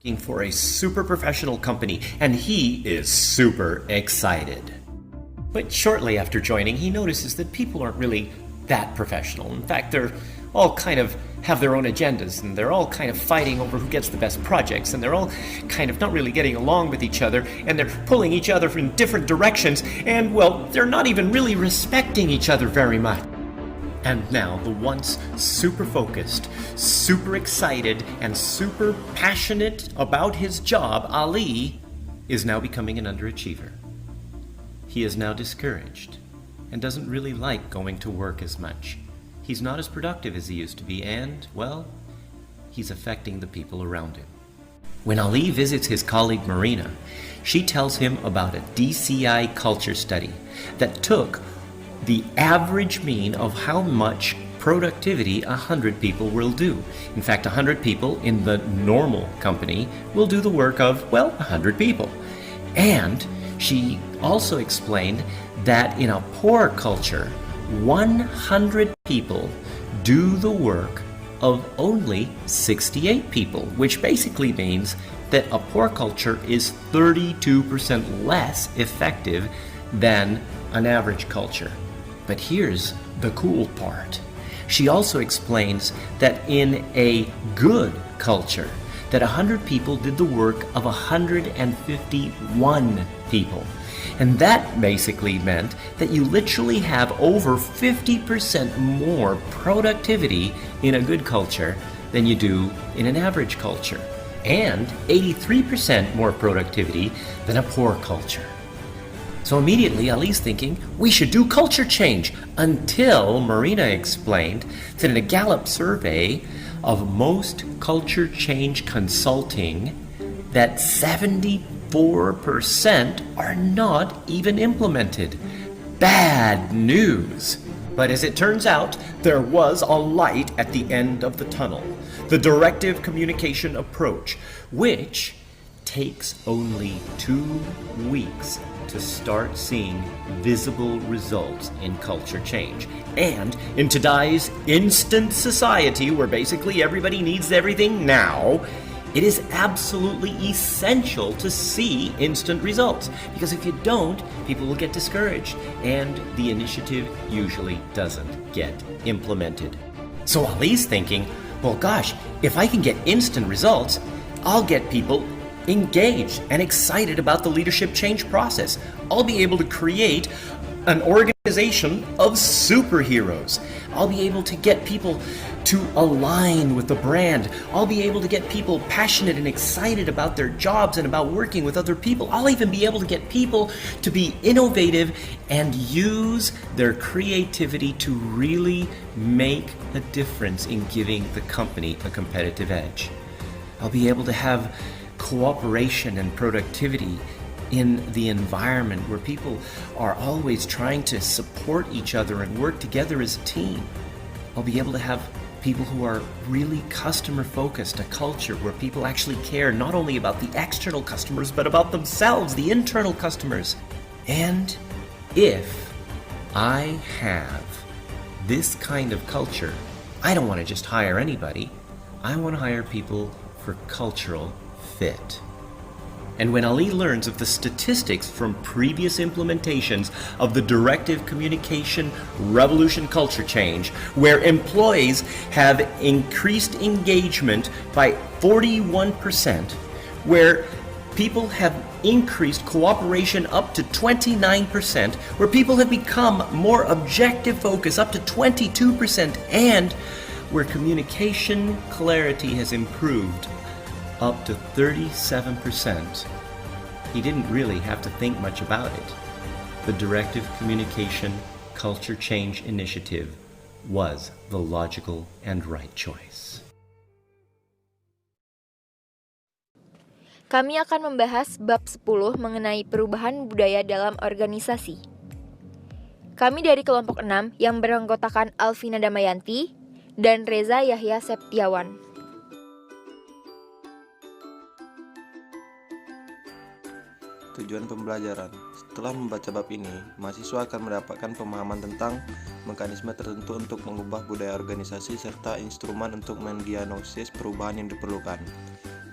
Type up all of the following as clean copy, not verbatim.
Working for a super professional company, and he is super excited. But shortly after joining, he notices that people aren't really that professional. In fact, they're all kind of have their own agendas, and they're all kind of fighting over who gets the best projects, and they're all kind of not really getting along with each other, and they're pulling each other in different directions, and, well, they're not even really respecting each other very much. And now the once super focused, super excited, and super passionate about his job, Ali, is now becoming an underachiever. He is now discouraged and doesn't really like going to work as much. He's not as productive as he used to be, and, well, he's affecting the people around him. When Ali visits his colleague Marina, she tells him about a DCI culture study that took the average mean of how much productivity 100 people will do. In fact, 100 people in the normal company will do the work of, well, 100 people. And she also explained that in a poor culture, 100 people do the work of only 68 people, which basically means that a poor culture is 32% less effective than an average culture. But here's the cool part. She also explains that in a good culture, that 100 people did the work of 151 people. And that basically meant that you literally have over 50% more productivity in a good culture than you do in an average culture, and 83% more productivity than a poor culture. So immediately Ali's thinking, we should do culture change, until Marina explained that in a Gallup survey of most culture change consulting, that 74% are not even implemented. Bad news. But as it turns out, there was a light at the end of the tunnel. The directive communication approach, which takes only 2 weeks to start seeing visible results in culture change. And in today's instant society, where basically everybody needs everything now, it is absolutely essential to see instant results. Because if you don't, people will get discouraged, and the initiative usually doesn't get implemented. So Ali's thinking, well, gosh, if I can get instant results, I'll get people engaged and excited about the leadership change process. I'll be able to create an organization of superheroes. I'll be able to get people to align with the brand. I'll be able to get people passionate and excited about their jobs and about working with other people. I'll even be able to get people to be innovative and use their creativity to really make a difference in giving the company a competitive edge. I'll be able to have cooperation and productivity in the environment where people are always trying to support each other and work together as a team. I'll be able to have people who are really customer focused, a culture where people actually care not only about the external customers, but about themselves, the internal customers. And if I have this kind of culture, I don't want to just hire anybody. I want to hire people for cultural fit. And when Ali learns of the statistics from previous implementations of the directive communication revolution culture change, where employees have increased engagement by 41%, where people have increased cooperation up to 29%, where people have become more objective focused up to 22%, and where communication clarity has improved up to 37%. He didn't really have to think much about it. The Directive Communication Culture Change Initiative was the logical and right choice. Kami akan membahas bab 10 mengenai perubahan budaya dalam organisasi. Kami dari kelompok 6 yang beranggotakan Alvina Damayanti dan Reza Yahya Septiawan. Tujuan pembelajaran. Setelah membaca bab ini, mahasiswa akan mendapatkan pemahaman tentang mekanisme tertentu untuk mengubah budaya organisasi serta instrumen untuk mendiagnosis perubahan yang diperlukan.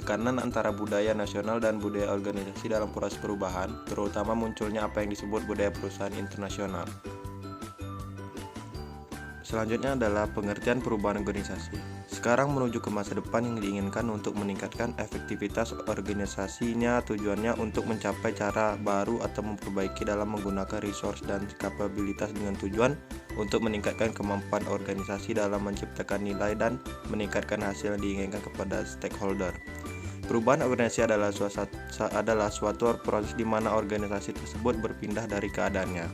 tekanan antara budaya nasional dan budaya organisasi dalam proses perubahan, terutama munculnya apa yang disebut budaya perusahaan internasional. Selanjutnya adalah pengertian perubahan organisasi. Sekarang menuju ke masa depan yang diinginkan untuk meningkatkan efektivitas organisasinya, tujuannya untuk mencapai cara baru atau memperbaiki dalam menggunakan resource dan kapabilitas dengan tujuan untuk meningkatkan kemampuan organisasi dalam menciptakan nilai dan meningkatkan hasil yang diinginkan kepada stakeholder. Perubahan organisasi adalah suatu proses di mana organisasi tersebut berpindah dari keadaannya.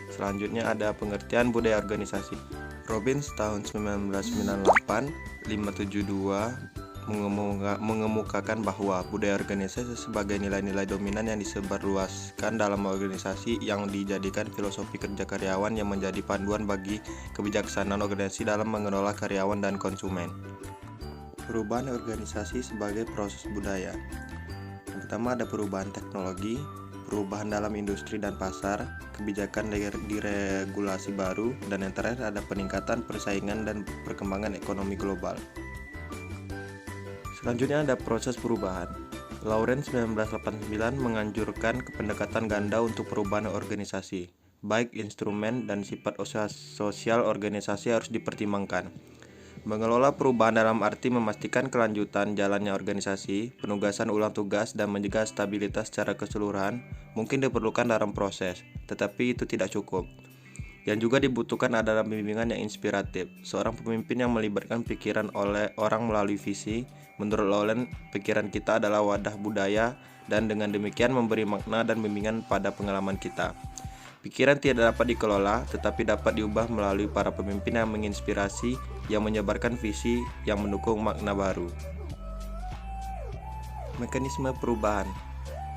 Selanjutnya ada pengertian budaya organisasi. Robbins tahun 1998 572 mengemukakan bahwa budaya organisasi sebagai nilai-nilai dominan yang disebarluaskan dalam organisasi yang dijadikan filosofi kerja karyawan yang menjadi panduan bagi kebijaksanaan organisasi dalam mengelola karyawan dan konsumen. Perubahan organisasi sebagai proses budaya. Yang pertama ada perubahan teknologi, perubahan dalam industri dan pasar, kebijakan diregulasi baru, dan yang terakhir ada peningkatan persaingan dan perkembangan ekonomi global. Selanjutnya ada proses perubahan. Lawrence 1989 menganjurkan pendekatan ganda untuk perubahan organisasi. Baik instrumen dan sifat sosial organisasi harus dipertimbangkan. Mengelola perubahan dalam arti memastikan kelanjutan jalannya organisasi, penugasan ulang tugas, dan menjaga stabilitas secara keseluruhan mungkin diperlukan dalam proses, tetapi itu tidak cukup. Yang juga dibutuhkan adalah bimbingan yang inspiratif, seorang pemimpin yang melibatkan pikiran oleh orang melalui visi. Menurut Lawrence, pikiran kita adalah wadah budaya dan dengan demikian memberi makna dan bimbingan pada pengalaman kita. Pikiran tidak dapat dikelola, tetapi dapat diubah melalui para pemimpin yang menginspirasi, yang menyebarkan visi, yang mendukung makna baru. Mekanisme perubahan.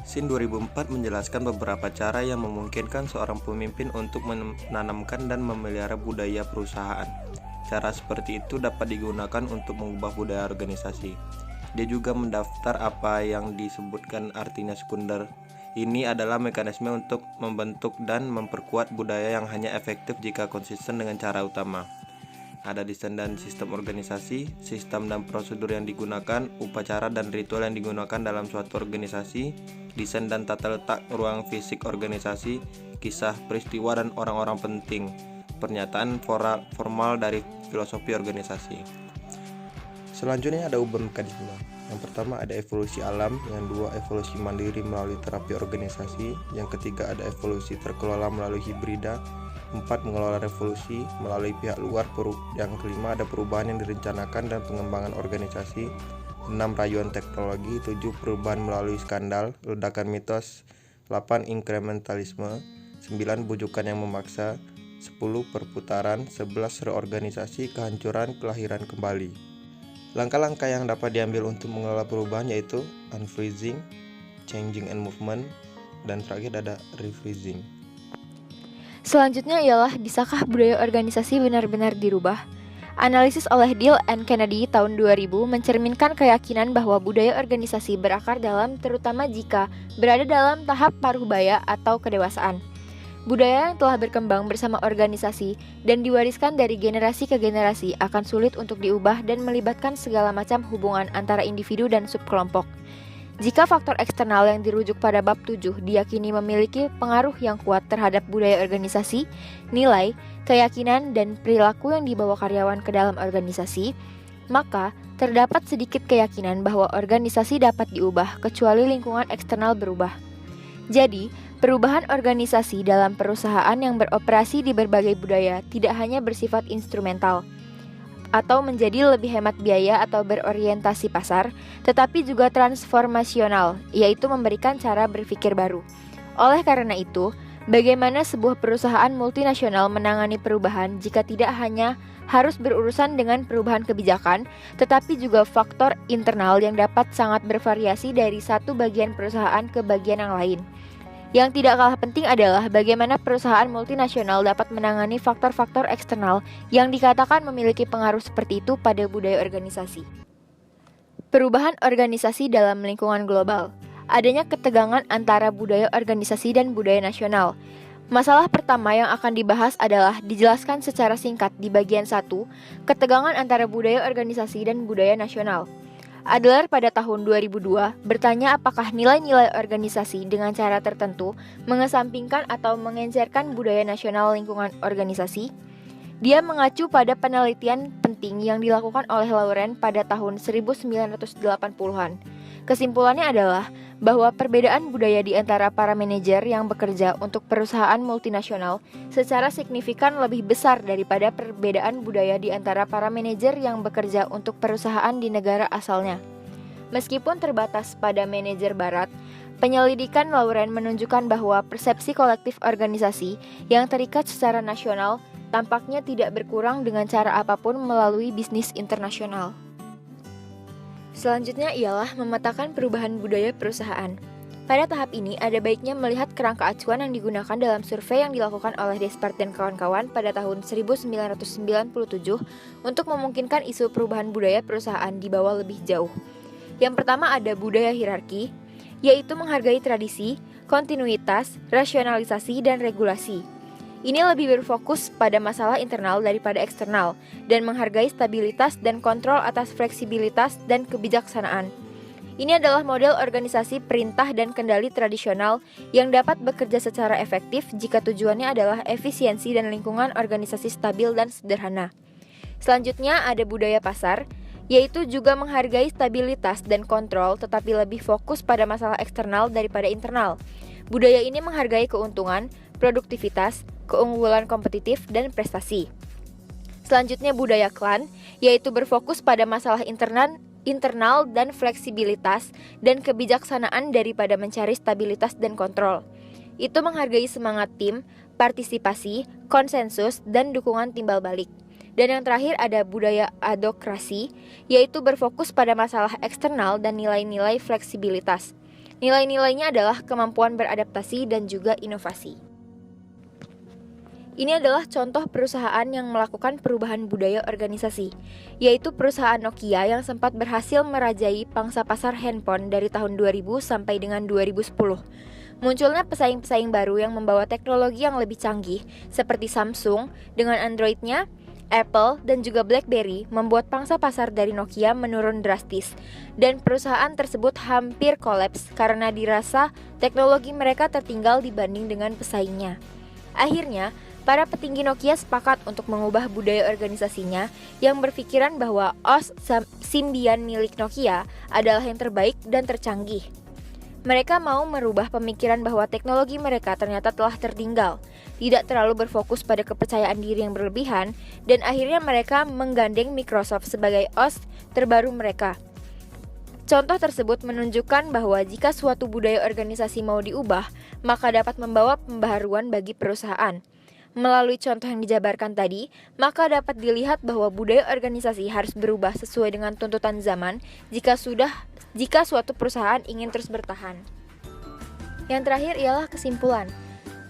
SIN 2004 menjelaskan beberapa cara yang memungkinkan seorang pemimpin untuk menanamkan dan memelihara budaya perusahaan. Cara seperti itu dapat digunakan untuk mengubah budaya organisasi. Dia juga mendaftar apa yang disebutkan artinya sekunder. Ini adalah mekanisme untuk membentuk dan memperkuat budaya yang hanya efektif jika konsisten dengan cara utama. Ada desain dan sistem organisasi, sistem dan prosedur yang digunakan, upacara dan ritual yang digunakan dalam suatu organisasi, desain dan tata letak ruang fisik organisasi, kisah, peristiwa, dan orang-orang penting, pernyataan formal dari filosofi organisasi. Selanjutnya ada ubah mekanisme. Yang pertama ada evolusi alam, yang dua evolusi mandiri melalui terapi organisasi, yang ketiga ada evolusi terkelola melalui hibrida, empat mengelola revolusi melalui pihak luar, yang kelima ada perubahan yang direncanakan dan pengembangan organisasi, 6 rayuan teknologi, 7 perubahan melalui skandal, ledakan mitos, 8 inkrementalisme, 9 bujukan yang memaksa, 10 perputaran, 11 reorganisasi, kehancuran, kelahiran kembali. Langkah-langkah yang dapat diambil untuk mengelola perubahan yaitu unfreezing, changing and movement, dan terakhir ada refreezing. Selanjutnya ialah bisakah budaya organisasi benar-benar dirubah? Analisis oleh Deal and Kennedy tahun 2000 mencerminkan keyakinan bahwa budaya organisasi berakar dalam terutama jika berada dalam tahap paruh-baya atau kedewasaan. Budaya yang telah berkembang bersama organisasi dan diwariskan dari generasi ke generasi akan sulit untuk diubah dan melibatkan segala macam hubungan antara individu dan subkelompok. Jika faktor eksternal yang dirujuk pada bab 7 diyakini memiliki pengaruh yang kuat terhadap budaya organisasi, nilai, keyakinan, dan perilaku yang dibawa karyawan ke dalam organisasi, maka terdapat sedikit keyakinan bahwa organisasi dapat diubah kecuali lingkungan eksternal berubah. Jadi, perubahan organisasi dalam perusahaan yang beroperasi di berbagai budaya tidak hanya bersifat instrumental atau menjadi lebih hemat biaya atau berorientasi pasar, tetapi juga transformasional, yaitu memberikan cara berpikir baru. Oleh karena itu, bagaimana sebuah perusahaan multinasional menangani perubahan jika tidak hanya harus berurusan dengan perubahan kebijakan, tetapi juga faktor internal yang dapat sangat bervariasi dari satu bagian perusahaan ke bagian yang lain. Yang tidak kalah penting adalah bagaimana perusahaan multinasional dapat menangani faktor-faktor eksternal yang dikatakan memiliki pengaruh seperti itu pada budaya organisasi. Perubahan organisasi dalam lingkungan global. Adanya ketegangan antara budaya organisasi dan budaya nasional. Masalah pertama yang akan dibahas adalah dijelaskan secara singkat di bagian 1, ketegangan antara budaya organisasi dan budaya nasional. Adler pada tahun 2002 bertanya apakah nilai-nilai organisasi dengan cara tertentu mengesampingkan atau mengencerkan budaya nasional lingkungan organisasi. Dia mengacu pada penelitian penting yang dilakukan oleh Lauren pada tahun 1980-an. Kesimpulannya adalah bahwa perbedaan budaya di antara para manajer yang bekerja untuk perusahaan multinasional secara signifikan lebih besar daripada perbedaan budaya di antara para manajer yang bekerja untuk perusahaan di negara asalnya. Meskipun terbatas pada manajer barat, penyelidikan Lauren menunjukkan bahwa persepsi kolektif organisasi yang terikat secara nasional tampaknya tidak berkurang dengan cara apapun melalui bisnis internasional. Selanjutnya ialah memetakan perubahan budaya perusahaan. Pada tahap ini, ada baiknya melihat kerangka acuan yang digunakan dalam survei yang dilakukan oleh Despard dan kawan-kawan pada tahun 1997 untuk memungkinkan isu perubahan budaya perusahaan dibawa lebih jauh. Yang pertama ada budaya hierarki, yaitu menghargai tradisi, kontinuitas, rasionalisasi, dan regulasi. Ini lebih berfokus pada masalah internal daripada eksternal dan menghargai stabilitas dan kontrol atas fleksibilitas dan kebijaksanaan. Ini adalah model organisasi perintah dan kendali tradisional yang dapat bekerja secara efektif jika tujuannya adalah efisiensi dan lingkungan organisasi stabil dan sederhana. Selanjutnya ada budaya pasar, yaitu juga menghargai stabilitas dan kontrol tetapi lebih fokus pada masalah eksternal daripada internal. Budaya ini menghargai keuntungan, produktivitas, keunggulan kompetitif, dan prestasi. Selanjutnya budaya klan, yaitu berfokus pada masalah internal dan fleksibilitas dan kebijaksanaan daripada mencari stabilitas dan kontrol. Itu menghargai semangat tim, partisipasi, konsensus, dan dukungan timbal balik. Dan yang terakhir ada budaya adokrasi, yaitu berfokus pada masalah eksternal dan nilai-nilai fleksibilitas. Nilai-nilainya adalah kemampuan beradaptasi dan juga inovasi. Ini adalah contoh perusahaan yang melakukan perubahan budaya organisasi, yaitu perusahaan Nokia yang sempat berhasil merajai pangsa pasar handphone dari tahun 2000 sampai dengan 2010. Munculnya pesaing-pesaing baru yang membawa teknologi yang lebih canggih, seperti Samsung dengan Android-nya, Apple, dan juga BlackBerry membuat pangsa pasar dari Nokia menurun drastis, dan perusahaan tersebut hampir kolaps karena dirasa teknologi mereka tertinggal dibanding dengan pesaingnya. Akhirnya, para petinggi Nokia sepakat untuk mengubah budaya organisasinya yang berpikiran bahwa OS Symbian milik Nokia adalah yang terbaik dan tercanggih. Mereka mau merubah pemikiran bahwa teknologi mereka ternyata telah tertinggal, tidak terlalu berfokus pada kepercayaan diri yang berlebihan, dan akhirnya mereka menggandeng Microsoft sebagai OS terbaru mereka. Contoh tersebut menunjukkan bahwa jika suatu budaya organisasi mau diubah, maka dapat membawa pembaharuan bagi perusahaan. Melalui contoh yang dijabarkan tadi, maka dapat dilihat bahwa budaya organisasi harus berubah sesuai dengan tuntutan zaman jika suatu perusahaan ingin terus bertahan. Yang terakhir ialah kesimpulan.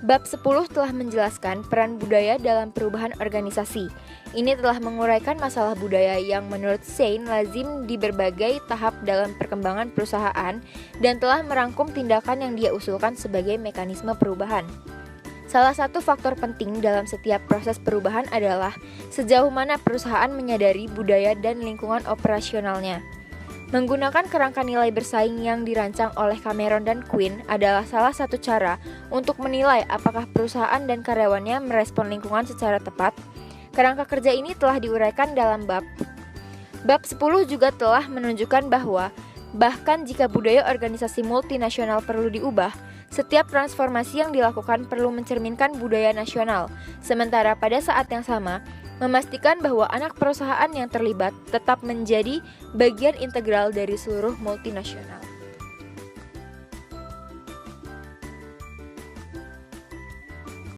Bab 10 telah menjelaskan peran budaya dalam perubahan organisasi. Ini telah menguraikan masalah budaya yang menurut Sein lazim di berbagai tahap dalam perkembangan perusahaan dan telah merangkum tindakan yang dia usulkan sebagai mekanisme perubahan. Salah satu faktor penting dalam setiap proses perubahan adalah sejauh mana perusahaan menyadari budaya dan lingkungan operasionalnya. Menggunakan kerangka nilai bersaing yang dirancang oleh Cameron dan Quinn adalah salah satu cara untuk menilai apakah perusahaan dan karyawannya merespon lingkungan secara tepat. Kerangka kerja ini telah diuraikan dalam bab 10 juga telah menunjukkan bahwa bahkan jika budaya organisasi multinasional perlu diubah, setiap transformasi yang dilakukan perlu mencerminkan budaya nasional, sementara pada saat yang sama, memastikan bahwa anak perusahaan yang terlibat tetap menjadi bagian integral dari seluruh multinasional.